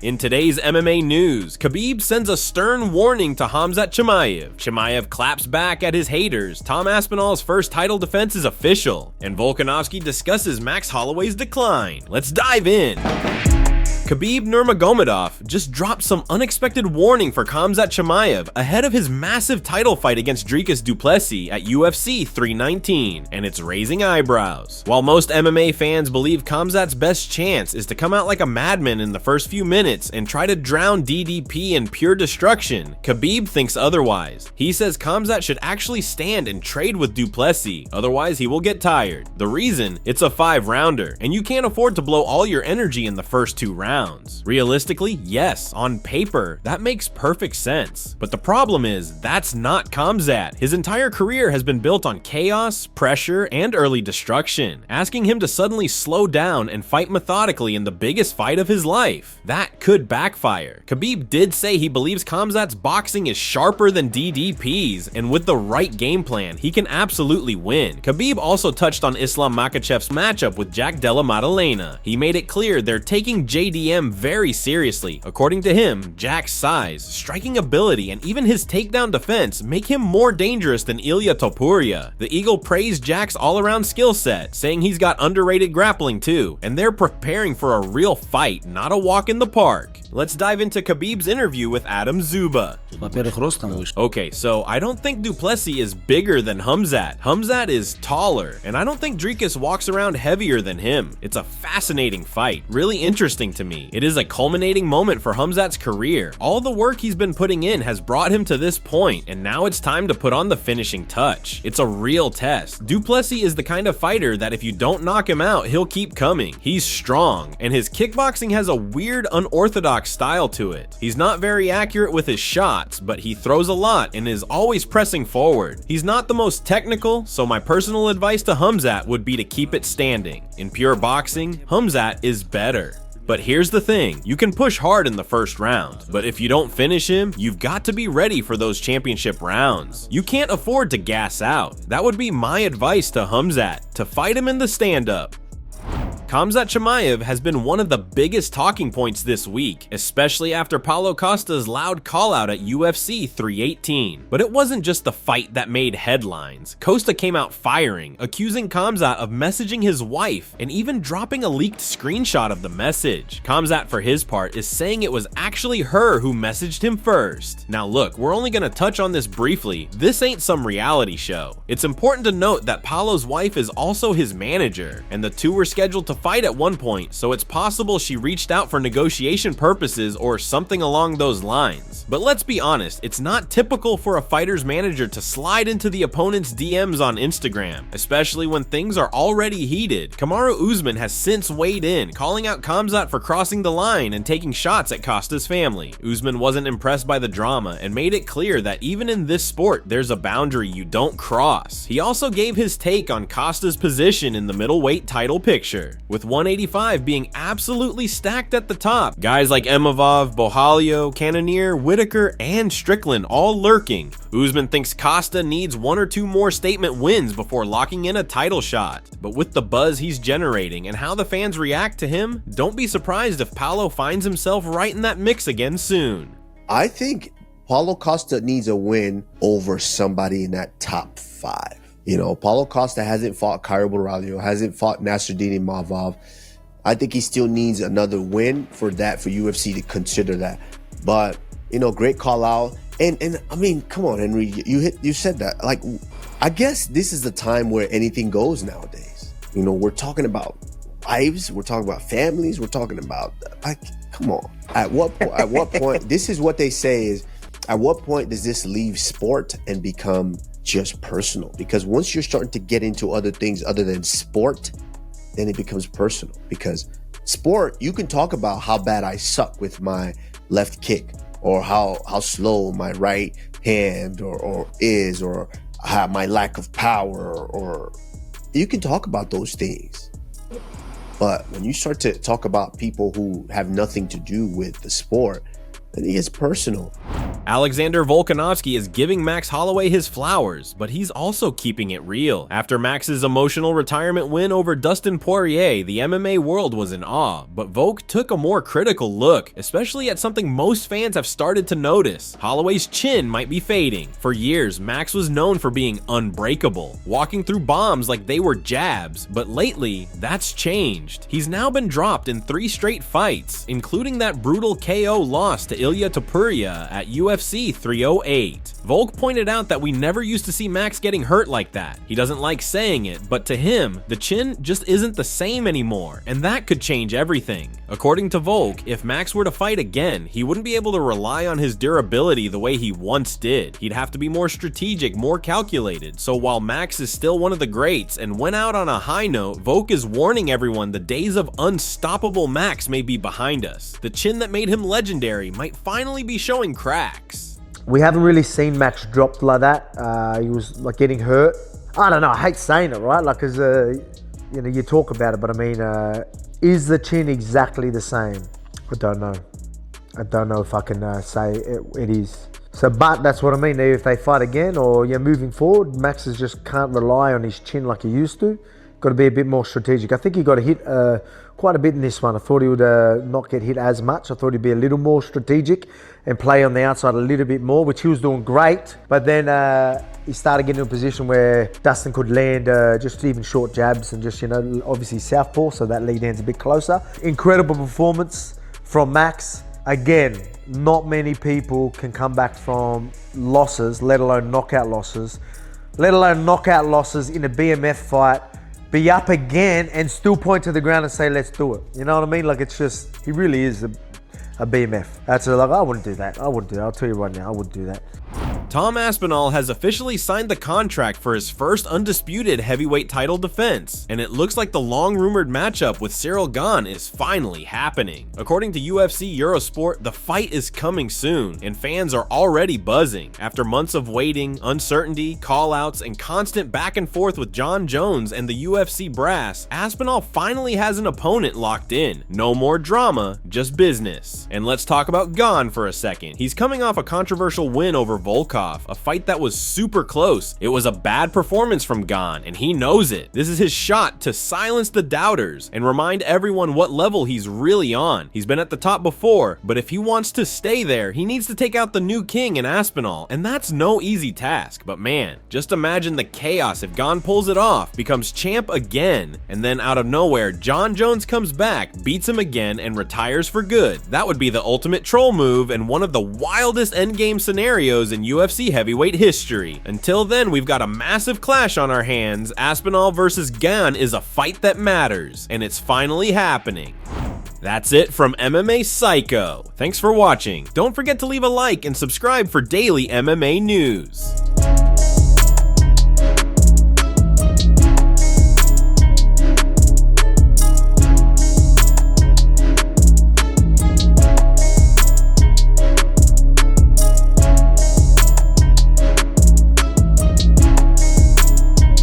In today's MMA news, Khabib sends a stern warning to Khamzat Chimaev. Chimaev claps back at his haters. Tom Aspinall's first title defense is official. And Volkanovski discusses Max Holloway's decline. Let's dive in. Khabib Nurmagomedov just dropped some unexpected warning for Khamzat Chimaev ahead of his massive title fight against Dricus du Plessis at UFC 319, and it's raising eyebrows. While most MMA fans believe Khamzat's best chance is to come out like a madman in the first few minutes and try to drown DDP in pure destruction, Khabib thinks otherwise. He says Khamzat should actually stand and trade with du Plessis, otherwise he will get tired. The reason? It's a 5-rounder, and you can't afford to blow all your energy in the first 2 rounds. Realistically, yes, on paper, that makes perfect sense. But the problem is, that's not Khamzat. His entire career has been built on chaos, pressure, and early destruction. Asking him to suddenly slow down and fight methodically in the biggest fight of his life, that could backfire. Khabib did say he believes Khamzat's boxing is sharper than DDP's, and with the right game plan, he can absolutely win. Khabib also touched on Islam Makhachev's matchup with Della Maddalena. He made it clear they're taking JDM very seriously. According to him, Jack's size, striking ability, and even his takedown defense make him more dangerous than Ilia Topuria. The Eagle praised Jack's all-around skill set, saying he's got underrated grappling too, and they're preparing for a real fight, not a walk in the park. Let's dive into Khabib's interview with Adam Zuba. Okay, so I don't think du Plessis is bigger than Khamzat. Khamzat is taller, and I don't think Dricus walks around heavier than him. It's a fascinating fight, really interesting to me. It is a culminating moment for Khamzat's career. All the work he's been putting in has brought him to this point, and now it's time to put on the finishing touch. It's a real test. Du Plessis is the kind of fighter that if you don't knock him out, he'll keep coming. He's strong, and his kickboxing has a weird, unorthodox style to it. He's not very accurate with his shots, but he throws a lot and is always pressing forward. He's not the most technical, so my personal advice to Khamzat would be to keep it standing. In pure boxing, Khamzat is better. But here's the thing, you can push hard in the first round, but if you don't finish him, you've got to be ready for those championship rounds. You can't afford to gas out. That would be my advice to Khamzat, to fight him in the stand-up. Khamzat Chimaev has been one of the biggest talking points this week, especially after Paulo Costa's loud call-out at UFC 318. But it wasn't just the fight that made headlines. Costa came out firing, accusing Khamzat of messaging his wife and even dropping a leaked screenshot of the message. Khamzat, for his part, is saying it was actually her who messaged him first. Now look, we're only gonna touch on this briefly. This ain't some reality show. It's important to note that Paulo's wife is also his manager, and the two were scheduled to fight at one point, so it's possible she reached out for negotiation purposes or something along those lines. But let's be honest, it's not typical for a fighter's manager to slide into the opponent's DMs on Instagram, especially when things are already heated. Kamaru Usman has since weighed in, calling out Khamzat for crossing the line and taking shots at Costa's family. Usman wasn't impressed by the drama and made it clear that even in this sport, there's a boundary you don't cross. He also gave his take on Costa's position in the middleweight title picture, with 185 being absolutely stacked at the top. Guys like Imavov, Bohalio, Cannonier, Whitaker, and Strickland all lurking. Usman thinks Costa needs 1 or 2 more statement wins before locking in a title shot. But with the buzz he's generating and how the fans react to him, don't be surprised if Paulo finds himself right in that mix again soon. I think Paulo Costa needs a win over somebody in that top 5. You know, Paulo Costa hasn't fought Caio Borralho, hasn't fought Nasruddin Imavov. I think he still needs another win for UFC to consider that. But, you know, great call out. And I mean, come on, Henry, you said that. Like, I guess this is the time where anything goes nowadays. You know, we're talking about wives, we're talking about families, we're talking about, like, come on. At what point, this is what they say is, at what point does this leave sport and become just personal? Because once you're starting to get into other things other than sport, then it becomes personal. Because sport, you can talk about how bad I suck with my left kick, or how slow my right hand or how my lack of power, or you can talk about those things. But when you start to talk about people who have nothing to do with the sport, then it gets personal. Alexander Volkanovski is giving Max Holloway his flowers, but he's also keeping it real. After Max's emotional retirement win over Dustin Poirier, the MMA world was in awe, but Volk took a more critical look, especially at something most fans have started to notice. Holloway's chin might be fading. For years, Max was known for being unbreakable, walking through bombs like they were jabs, but lately, that's changed. He's now been dropped in 3 straight fights, including that brutal KO loss to Ilia Topuria at UFC 308. Volk pointed out that we never used to see Max getting hurt like that. He doesn't like saying it, but to him, the chin just isn't the same anymore, and that could change everything. According to Volk, if Max were to fight again, he wouldn't be able to rely on his durability the way he once did. He'd have to be more strategic, more calculated. So while Max is still one of the greats and went out on a high note, Volk is warning everyone the days of unstoppable Max may be behind us. The chin that made him legendary might finally be showing cracks. We haven't really seen Max dropped like that. He was like getting hurt. I don't know, I hate saying it, right? Like, cause you know, you talk about it, but I mean, is the chin exactly the same? I don't know. I don't know if I can say it is. So, but that's what I mean. If they fight again or you're moving forward, Max just can't rely on his chin like he used to. Got to be a bit more strategic. I think he got hit quite a bit in this one. I thought he would not get hit as much. I thought he'd be a little more strategic and play on the outside a little bit more, which he was doing great. But then he started getting in a position where Dustin could land just even short jabs and just, you know, obviously southpaw, so that lead hand's a bit closer. Incredible performance from Max. Again, not many people can come back from losses, let alone knockout losses, in a BMF fight, be up again and still point to the ground and say, let's do it. You know what I mean? Like, it's just, he really is a BMF. That's like, I wouldn't do that. I'll tell you right now, I wouldn't do that. Tom Aspinall has officially signed the contract for his first undisputed heavyweight title defense, and it looks like the long-rumored matchup with Ciryl Gane is finally happening. According to UFC Eurosport, the fight is coming soon, and fans are already buzzing. After months of waiting, uncertainty, call-outs, and constant back and forth with Jon Jones and the UFC brass, Aspinall finally has an opponent locked in. No more drama, just business. And let's talk about Gane for a second. He's coming off a controversial win over Volkov, a fight that was super close. It was a bad performance from Gane, and he knows it. This is his shot to silence the doubters and remind everyone what level he's really on. He's been at the top before, but if he wants to stay there, he needs to take out the new king in Aspinall, and that's no easy task. But man, just imagine the chaos if Gane pulls it off, becomes champ again, and then out of nowhere, Jon Jones comes back, beats him again, and retires for good. That would be the ultimate troll move and one of the wildest endgame scenarios in UFC heavyweight history. Until then, we've got a massive clash on our hands. Aspinall versus Gane is a fight that matters, and it's finally happening. That's it from MMA Psycho. Thanks for watching. Don't forget to leave a like and subscribe for daily MMA news.